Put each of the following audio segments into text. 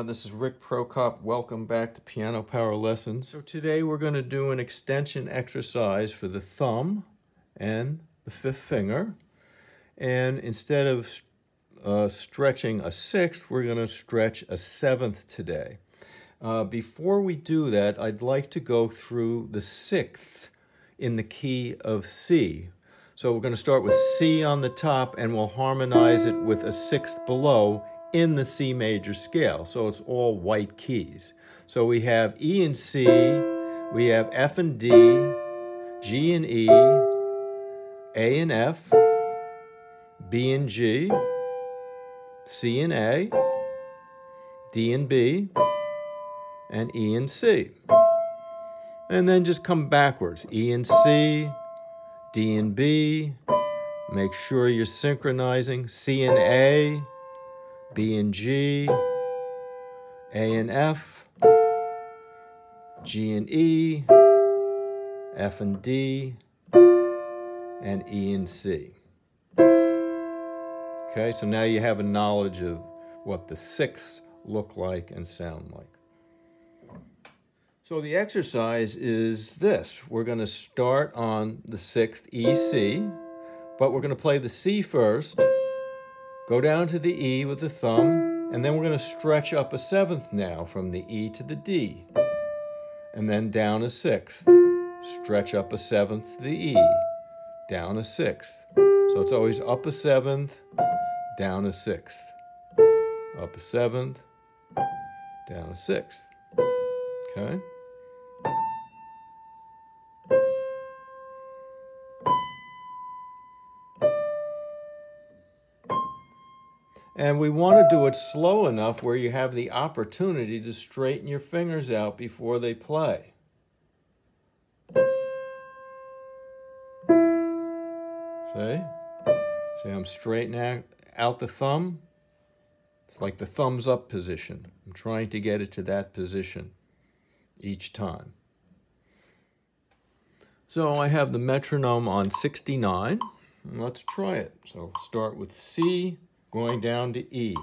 This is Rick Prokop. Welcome back to Piano Power Lessons. So today we're going to do an extension exercise for the thumb and the fifth finger. And instead of stretching a sixth, we're going to stretch a seventh today. Before we do that, I'd like to go through the sixths in the key of C. So we're going to start with C on the top, and we'll harmonize it with a sixth below in the C major scale. So it's all white keys. So we have E and C, we have F and D, G and E, A and F, B and G, C and A, D and B, and E and C. And then just come backwards. E and C, D and B. Make sure you're synchronizing. C and A, B and G, A and F, G and E, F and D, and E and C. Okay, so now you have a knowledge of what the sixths look like and sound like. So the exercise is this. We're going to start on the sixth E, C, but we're going to play the C first, go down to the E with the thumb, and then we're going to stretch up a seventh now from the E to the D, and then down a sixth. Stretch up a seventh to the E, down a sixth. So it's always up a seventh, down a sixth. Up a seventh, down a sixth. Okay? And we want to do it slow enough where you have the opportunity to straighten your fingers out before they play. See? See, I'm straightening out the thumb. It's like the thumbs up position. I'm trying to get it to that position each time. So I have the metronome on 69. Let's try it. So start with C, going down to E.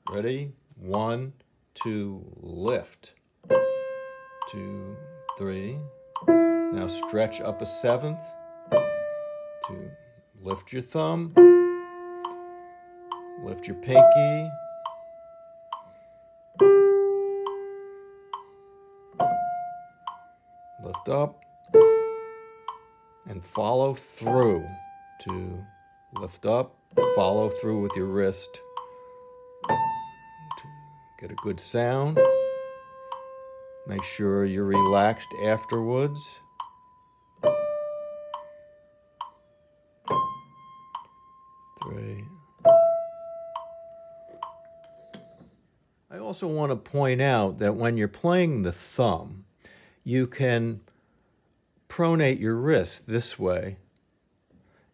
Ready? 1, 2, lift. 2, 3. Now stretch up a seventh. 2, lift your thumb. Lift your pinky. Lift up. And follow through. 2, lift up. Follow through with your wrist to get a good sound. Make sure you're relaxed afterwards. 3. I also want to point out that when you're playing the thumb, you can pronate your wrist this way.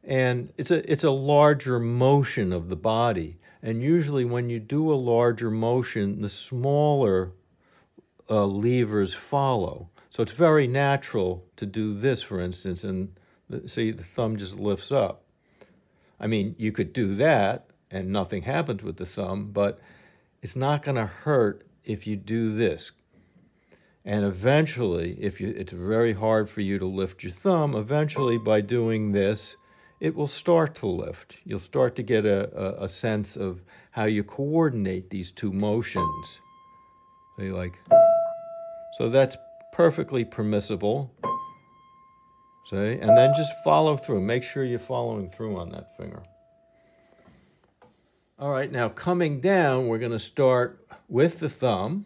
And it's a larger motion of the body. And usually when you do a larger motion, the smaller levers follow. So it's very natural to do this, for instance, and see, the thumb just lifts up. I mean, you could do that and nothing happens with the thumb, but it's not going to hurt if you do this. And eventually, it's very hard for you to lift your thumb, eventually by doing this, it will start to lift. You'll start to get a sense of how you coordinate these two motions. So that's perfectly permissible. See? And then just follow through. Make sure you're following through on that finger. All right, now coming down, we're going to start with the thumb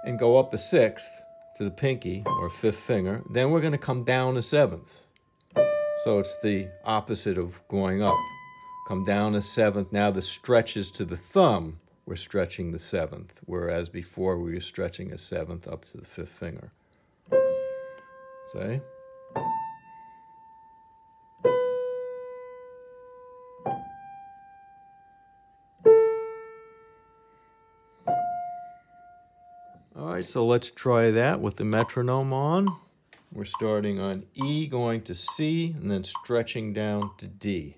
and go up a sixth to the pinky or fifth finger. Then we're going to come down a seventh. So it's the opposite of going up. Come down a seventh. Now the stretches to the thumb, we're stretching the seventh, whereas before we were stretching a seventh up to the fifth finger. See? All right, so let's try that with the metronome on. We're starting on E, going to C, and then stretching down to D.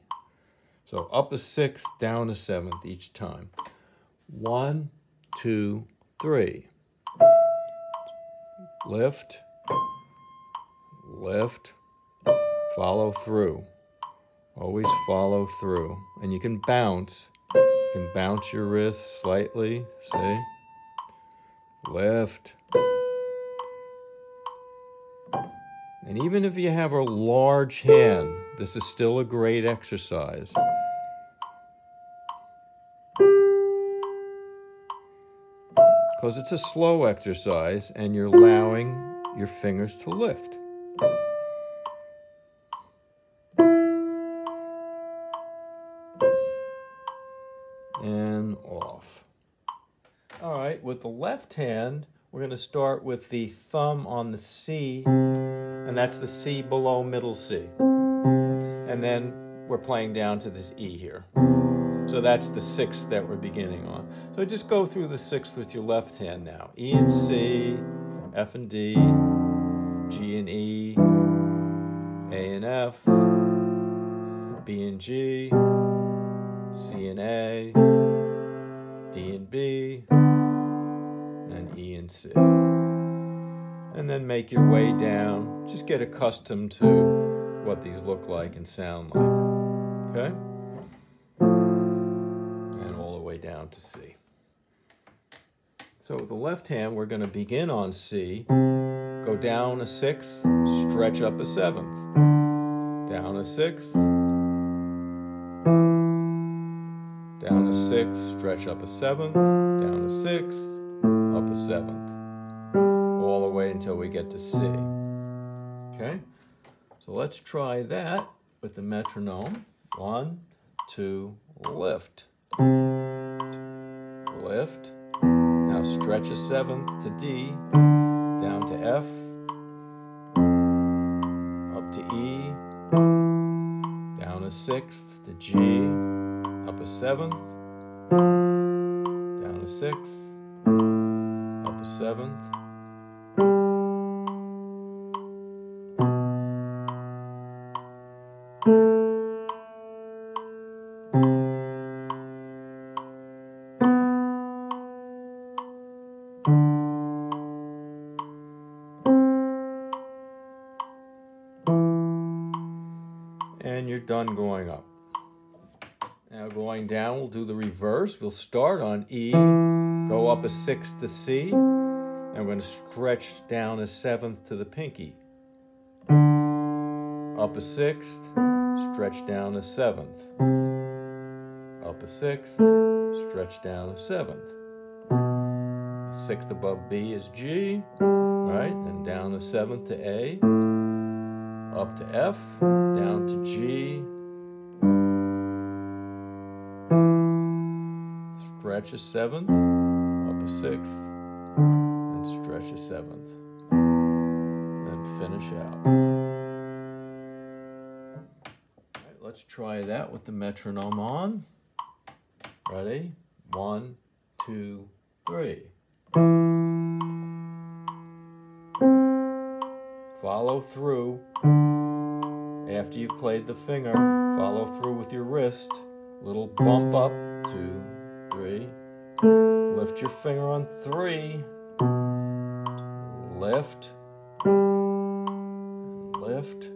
So up a sixth, down a seventh each time. 1, 2, 3. Lift, lift, follow through. Always follow through. And you can bounce. You can bounce your wrist slightly, see? Lift. And even if you have a large hand, this is still a great exercise. Because it's a slow exercise and you're allowing your fingers to lift. And off. All right, with the left hand, we're going to start with the thumb on the C, and that's the C below middle C. And then we're playing down to this E here. So that's the 6th that we're beginning on. So just go through the 6th with your left hand now. E and C, F and D, G and E, A and F, B and G, C and A, D and B, and E and C. And then make your way down. Just get accustomed to what these look like and sound like. Okay? And all the way down to C. So with the left hand, we're going to begin on C, go down a 6th, stretch up a 7th, down a 6th, down a 6th, stretch up a 7th, down a 6th, up a 7th, all the way until we get to C. Okay? So let's try that with the metronome. 1, 2, lift. Lift. Now stretch a 7th to D, down to F, up to E, down a 6th to G, up a 7th, down a 6th, up a 7th, and you're done going up. Now going down, we'll do the reverse. We'll start on E, go up a 6th to C, and we're going to stretch down a 7th to the pinky. Up a 6th, stretch down a 7th. Up a 6th, stretch down a 7th. 6th above B is G, right? And down a 7th to A, up to F, down to G, stretch a 7th, up a 6th, and stretch a 7th, and finish out. All right, let's try that with the metronome on. Ready? 1, 2, 3. Follow through. After you've played the finger, follow through with your wrist. Little bump up, 2, 3. Lift your finger on 3. Lift. Lift.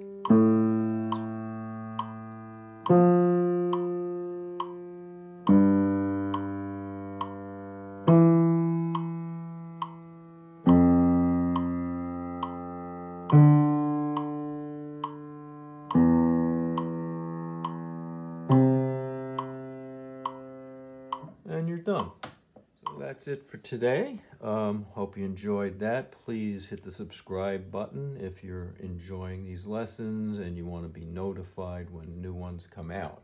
And you're done. So that's it for today. Hope you enjoyed that. Please hit the subscribe button if you're enjoying these lessons and you want to be notified when new ones come out.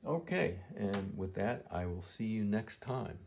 Okay, and with that, I will see you next time.